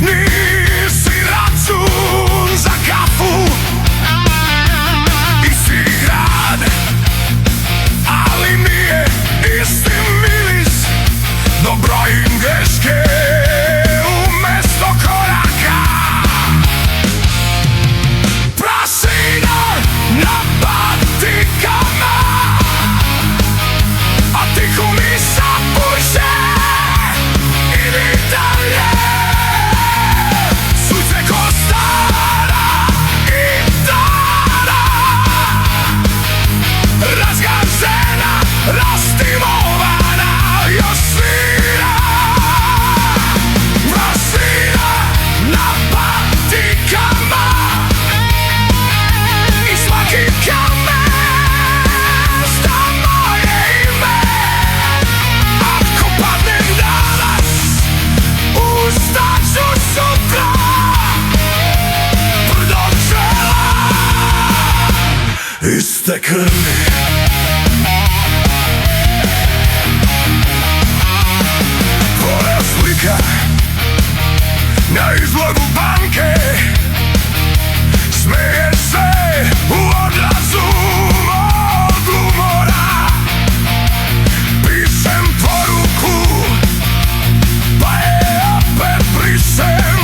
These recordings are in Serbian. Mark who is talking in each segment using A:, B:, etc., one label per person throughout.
A: nisi račun za kafu. Isti grad, ali nije isti miris. No brojim greške umesto koraka. Prašina na patikama, a tiho mi šapuće, idi dalje. Sunce ko stara gitara, razgažena, rastimovana, još svira. Prašina na patikama i svaki kamen sta moje ime. Ako padnem danas, ustaću sutra, tvrdog čela, iste krvi. Tvoja slika na izlogu banke, smeješ se u odrazu mog umora. Pišem poruku, pa je opet brišem,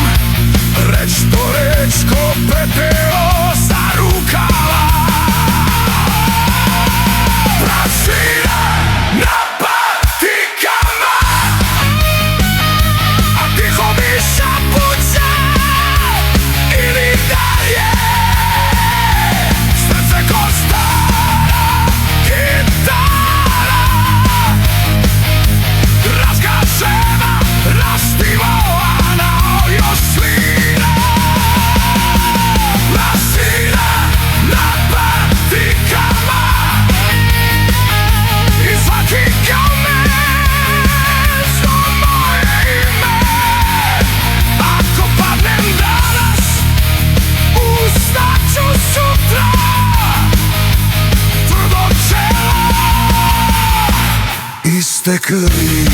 A: reč po reč ko peteo sa rukava. Prašina na patikama, a tiho mi šapuće, idi dalje. Srce ko stara gitara, razgažena, rastimovana, još svira. Prašina na patikama i svaki kamen sto moje ime. Ako padnem danas, ustaću sutra, tvrdog čela, iste krvi.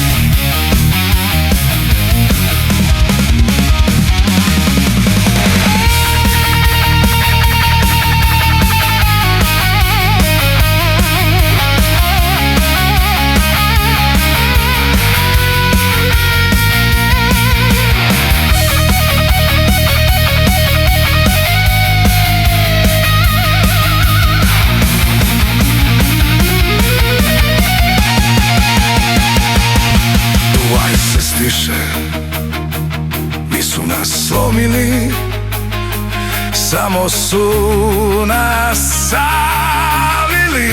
A: Duvaj se stiše, nisu nas slomili, samo su nas savili.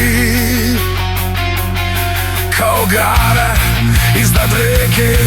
A: Kao gara iznad reke,